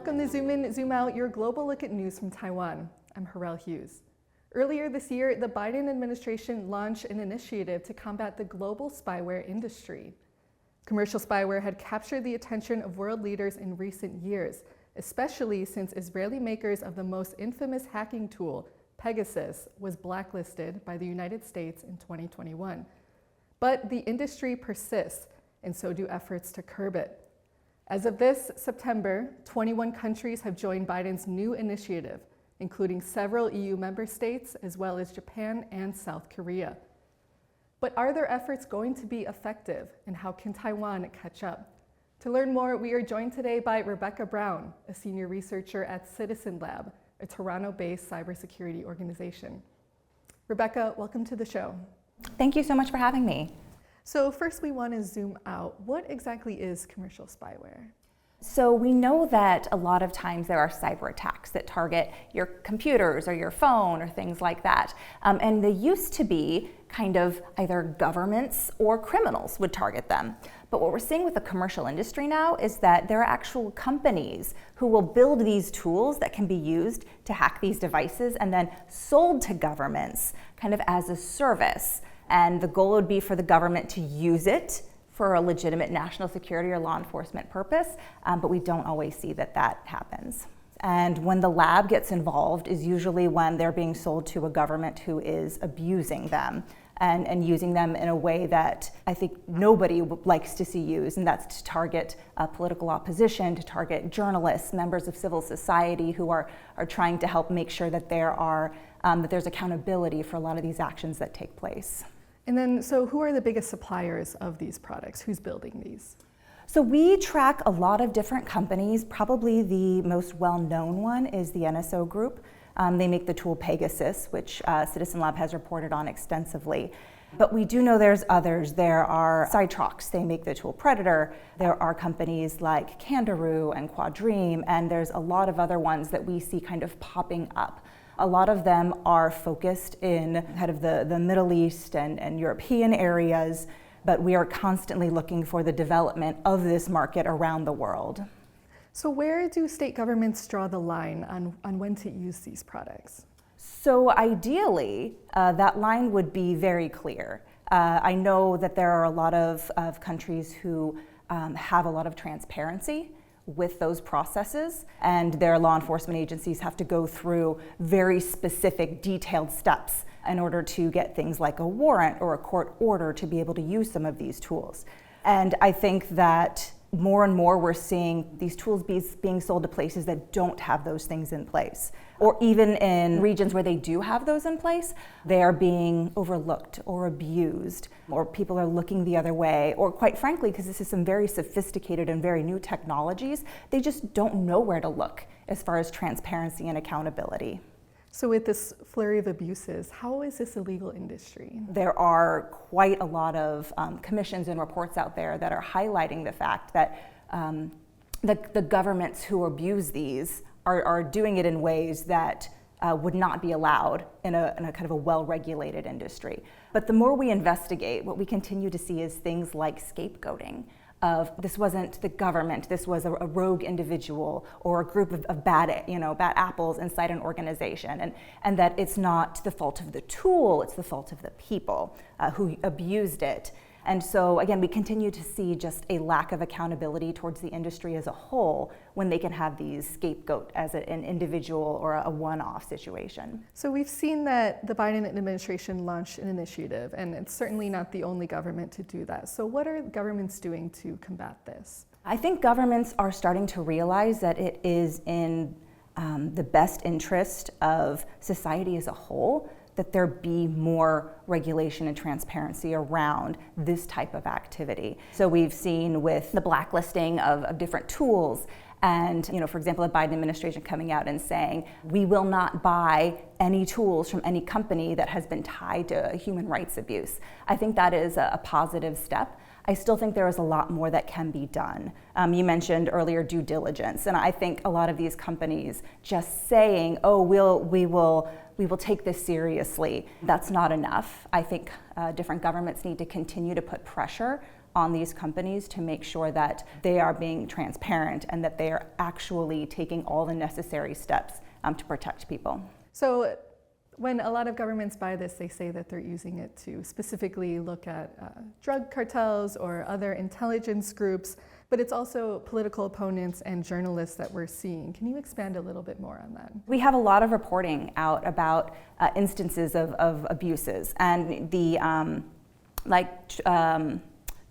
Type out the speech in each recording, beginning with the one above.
Welcome to Zoom In, Zoom Out, your global look at news from Taiwan. I'm Herel Hughes. Earlier this year, the Biden administration launched an initiative to combat the global spyware industry. Commercial spyware had captured the attention of world leaders in recent years, especially since Israeli makers of the most infamous hacking tool, Pegasus, was blacklisted by the United States in 2021. But the industry persists, and so do efforts to curb it. As of this September, 21 countries have joined Biden's new initiative, including several EU member states, as well as Japan and South Korea. But are their efforts going to be effective, and how can Taiwan catch up? To learn more, we are joined today by Rebekah Brown, a senior researcher at Citizen Lab, a Toronto-based cybersecurity organization. Rebekah, welcome to the show. Thank you so much for having me. So first we want to zoom out. What exactly is commercial spyware? So we know that a lot of times there are cyber attacks that target your computers or your phone or things like that. And they used to be kind of either governments or criminals would target them. But what we're seeing with the commercial industry now is that there are actual companies who will build these tools that can be used to hack these devices and then sold to governments kind of as a service. And the goal would be for the government to use it for a legitimate national security or law enforcement purpose, but we don't always see that that happens. And when the lab gets involved is usually when they're being sold to a government who is abusing them and using them in a way that I think nobody likes to see used, and that's to target political opposition, to target journalists, members of civil society who are trying to help make sure that there's accountability for a lot of these actions that take place. And then, so who are the biggest suppliers of these products? Who's building these? So we track a lot of different companies. Probably the most well-known one is the NSO Group. They make the tool Pegasus, which Citizen Lab has reported on extensively. But we do know there's others. There are Cytrox, they make the tool Predator. There are companies like Kangaroo and Quadream, and there's a lot of other ones that we see kind of popping up. A lot of them are focused in kind of the Middle East and European areas, but we are constantly looking for the development of this market around the world. So where do state governments draw the line on when to use these products? So ideally, that line would be very clear. I know that there are a lot of countries who have a lot of transparency with those processes, and their law enforcement agencies have to go through very specific, detailed steps in order to get things like a warrant or a court order to be able to use some of these tools. And I think that more and more we're seeing these tools being sold to places that don't have those things in place. Or even in regions where they do have those in place, they are being overlooked or abused, or people are looking the other way, or quite frankly, because this is some very sophisticated and very new technologies, they just don't know where to look as far as transparency and accountability. So with this flurry of abuses, how is this a legal industry? There are quite a lot of commissions and reports out there that are highlighting the fact that the governments who abuse these are doing it in ways that would not be allowed in a kind of a well-regulated industry. But the more we investigate, what we continue to see is things like scapegoating. Of this wasn't the government, this was a rogue individual or a group of bad apples inside an organization, and that it's not the fault of the tool, it's the fault of the people who abused it. And so again, we continue to see just a lack of accountability towards the industry as a whole when they can have these scapegoat as an individual or a one-off situation. So we've seen that the Biden administration launched an initiative, and it's certainly not the only government to do that. So what are governments doing to combat this? I think governments are starting to realize that it is in the best interest of society as a whole that there be more regulation and transparency around this type of activity. So we've seen with the blacklisting of different tools and, for example, the Biden administration coming out and saying, we will not buy any tools from any company that has been tied to human rights abuse. I think that is a positive step. I still think there is a lot more that can be done. You mentioned earlier due diligence, and I think a lot of these companies just saying, oh, we will take this seriously, that's not enough. I think different governments need to continue to put pressure on these companies to make sure that they are being transparent and that they are actually taking all the necessary steps to protect people. So when a lot of governments buy this, they say that they're using it to specifically look at drug cartels or other intelligence groups, but it's also political opponents and journalists that we're seeing. Can you expand a little bit more on that? We have a lot of reporting out about instances of abuses, and the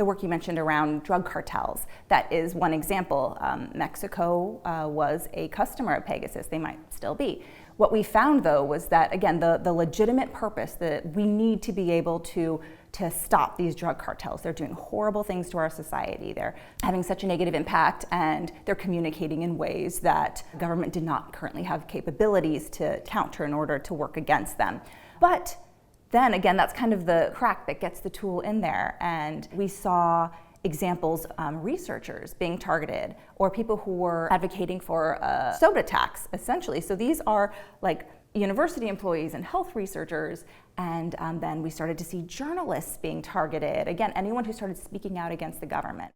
work you mentioned around drug cartels. That is one example. Mexico was a customer of Pegasus. They might still be. What we found, though, was that, again, the legitimate purpose that we need to be able to stop these drug cartels. They're doing horrible things to our society. They're having such a negative impact, and they're communicating in ways that government did not currently have capabilities to counter in order to work against them. But then again, that's kind of the crack that gets the tool in there. And we saw examples, researchers being targeted, or people who were advocating for soda tax, essentially. So these are like university employees and health researchers, and then we started to see journalists being targeted. Again, anyone who started speaking out against the government.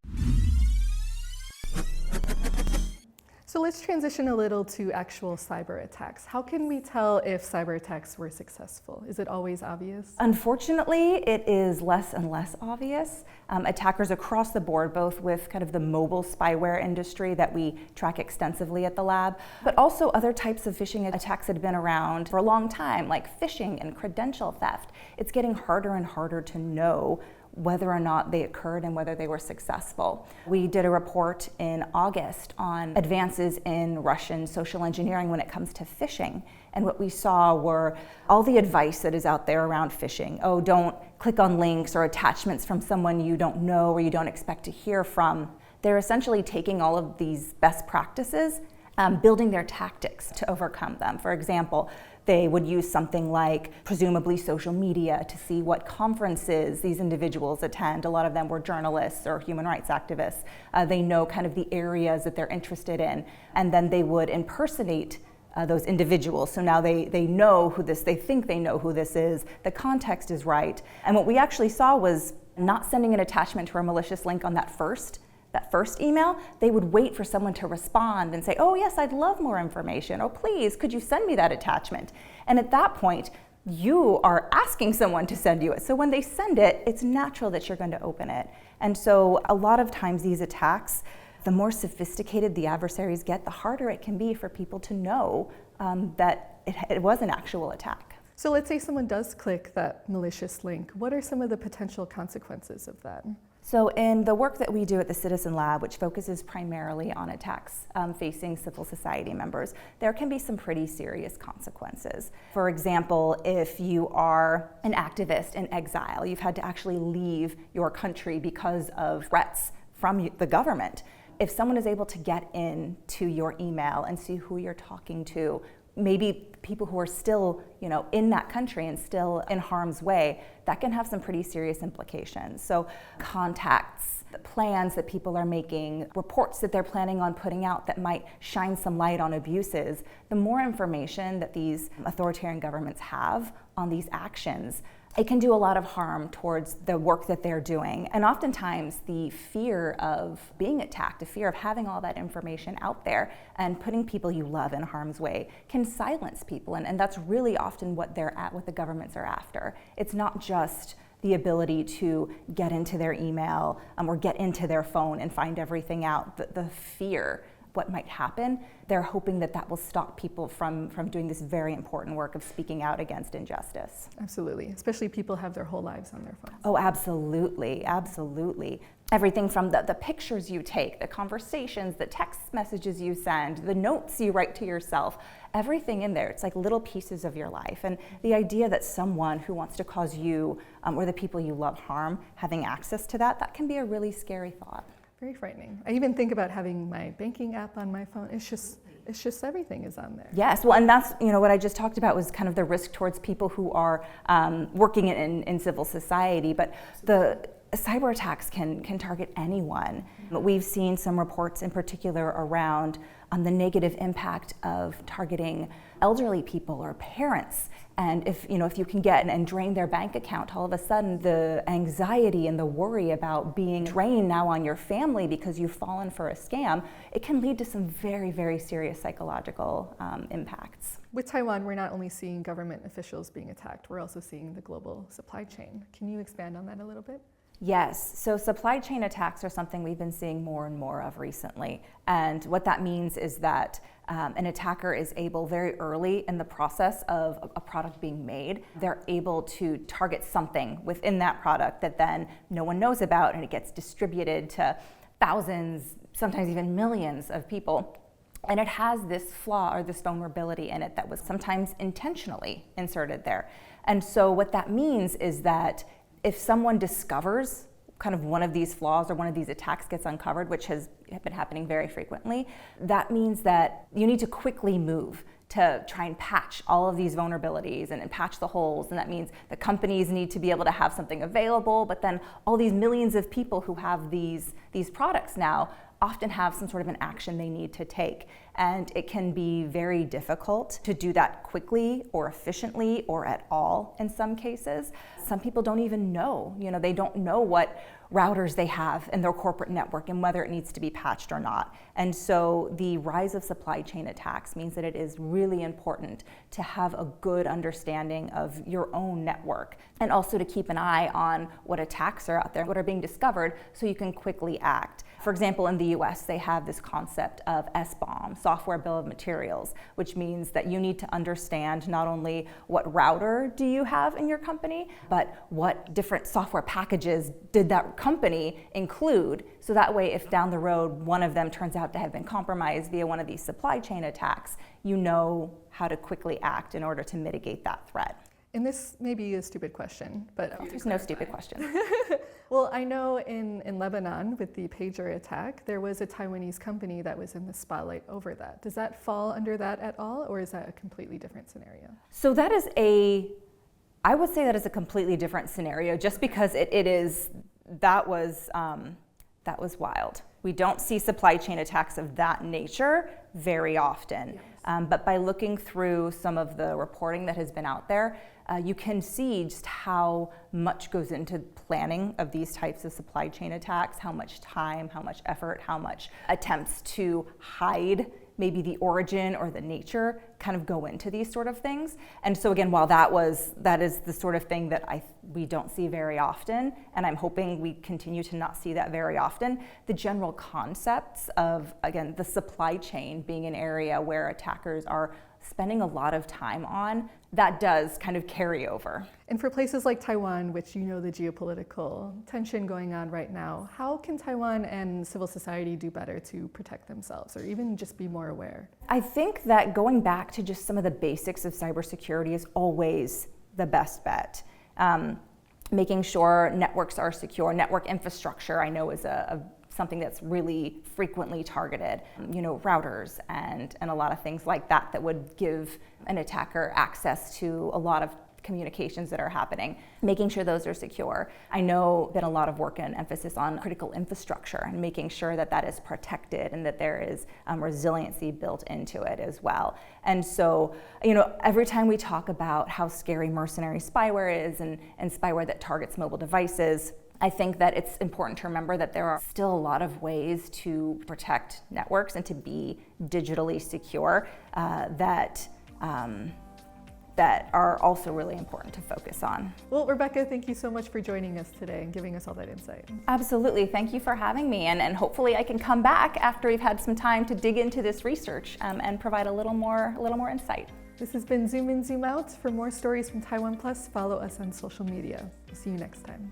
So let's transition a little to actual cyber attacks. How can we tell if cyber attacks were successful? Is it always obvious? Unfortunately, it is less and less obvious. Attackers across the board, both with kind of the mobile spyware industry that we track extensively at the lab, but also other types of phishing attacks that have been around for a long time, like phishing and credential theft. It's getting harder and harder to know whether or not they occurred and whether they were successful. We did a report in August on advances in Russian social engineering when it comes to phishing. And what we saw were all the advice that is out there around phishing. Oh, don't click on links or attachments from someone you don't know or you don't expect to hear from. They're essentially taking all of these best practices, building their tactics to overcome them. For example, they would use something like presumably social media to see what conferences these individuals attend. A lot of them were journalists or human rights activists. They know kind of the areas that they're interested in, and then they would impersonate those individuals. So now they know who this, they think they know who this is, the context is right. And what we actually saw was not sending an attachment to a malicious link on that first email. They would wait for someone to respond and say, oh yes, I'd love more information. Oh please, could you send me that attachment? And at that point, you are asking someone to send you it. So when they send it, it's natural that you're going to open it. And so a lot of times these attacks, the more sophisticated the adversaries get, the harder it can be for people to know that it was an actual attack. So let's say someone does click that malicious link. What are some of the potential consequences of that? So in the work that we do at the Citizen Lab, which focuses primarily on attacks facing civil society members, there can be some pretty serious consequences. For example, if you are an activist in exile, you've had to actually leave your country because of threats from the government. If someone is able to get into your email and see who you're talking to, maybe people who are still, in that country and still in harm's way, that can have some pretty serious implications. So contacts, the plans that people are making, reports that they're planning on putting out that might shine some light on abuses, the more information that these authoritarian governments have on these actions, it can do a lot of harm towards the work that they're doing. And oftentimes the fear of being attacked, the fear of having all that information out there and putting people you love in harm's way can silence people. And that's really often what the governments are after. It's not just the ability to get into their email or get into their phone and find everything out. The fear, what might happen, they're hoping that will stop people from doing this very important work of speaking out against injustice. Absolutely, especially people have their whole lives on their phones. Oh, absolutely, absolutely. Everything from the pictures you take, the conversations, the text messages you send, the notes you write to yourself, everything in there. It's like little pieces of your life. And the idea that someone who wants to cause you or the people you love harm, having access to that can be a really scary thought. Very frightening. I even think about having my banking app on my phone. It's just everything is on there. Yes, well, and that's what I just talked about was kind of the risk towards people who are working in civil society. But the cyber attacks can target anyone. We've seen some reports in particular around the negative impact of targeting elderly people or parents. And if you can get and drain their bank account, all of a sudden the anxiety and the worry about being drained now on your family because you've fallen for a scam, it can lead to some very, very serious psychological impacts. With Taiwan, we're not only seeing government officials being attacked, we're also seeing the global supply chain. Can you expand on that a little bit? Yes, so supply chain attacks are something we've been seeing more and more of recently. And what that means is that an attacker is able very early in the process of a product being made, they're able to target something within that product that then no one knows about, and it gets distributed to thousands, sometimes even millions of people. And it has this flaw or this vulnerability in it that was sometimes intentionally inserted there. And so what that means is that if someone discovers kind of one of these flaws or one of these attacks gets uncovered, which has been happening very frequently, that means that you need to quickly move to try and patch all of these vulnerabilities and patch the holes. And that means the companies need to be able to have something available, but then all these millions of people who have these products now often have some sort of an action they need to take. And it can be very difficult to do that quickly or efficiently or at all in some cases. Some people don't even know, they don't know what routers they have in their corporate network and whether it needs to be patched or not. And so the rise of supply chain attacks means that it is really important to have a good understanding of your own network and also to keep an eye on what attacks are out there, what are being discovered, so you can quickly act. For example, in the US, they have this concept of SBOM, software bill of materials, which means that you need to understand not only what router do you have in your company, but what different software packages did that company include. So that way, if down the road one of them turns out to have been compromised via one of these supply chain attacks, you know how to quickly act in order to mitigate that threat. And this may be a stupid question, but there's no stupid question. Well, I know in Lebanon with the pager attack, there was a Taiwanese company that was in the spotlight over that. Does that fall under that at all, or is that a completely different scenario? So that is I would say that is a completely different scenario, just because that was wild. We don't see supply chain attacks of that nature very often. Yes. But by looking through some of the reporting that has been out there, you can see just how much goes into planning of these types of supply chain attacks, how much time, how much effort, how much attempts to hide maybe the origin or the nature kind of go into these sort of things. And so again, while that is the sort of thing that we don't see very often, and I'm hoping we continue to not see that very often, the general concepts of, again, the supply chain being an area where attackers are spending a lot of time on, that does kind of carry over. And for places like Taiwan, which the geopolitical tension going on right now, how can Taiwan and civil society do better to protect themselves or even just be more aware? I think that going back to just some of the basics of cybersecurity is always the best bet. Making sure networks are secure, network infrastructure I know is something that's really frequently targeted, routers and a lot of things like that would give an attacker access to a lot of communications that are happening, making sure those are secure. I know been a lot of work and emphasis on critical infrastructure and making sure that is protected and that there is resiliency built into it as well. And so, every time we talk about how scary mercenary spyware is and spyware that targets mobile devices, I think that it's important to remember that there are still a lot of ways to protect networks and to be digitally secure that are also really important to focus on. Well, Rebekah, thank you so much for joining us today and giving us all that insight. Absolutely. Thank you for having me. And hopefully I can come back after we've had some time to dig into this research and provide a little more insight. This has been Zoom In, Zoom Out. For more stories from TaiwanPlus, follow us on social media. We'll see you next time.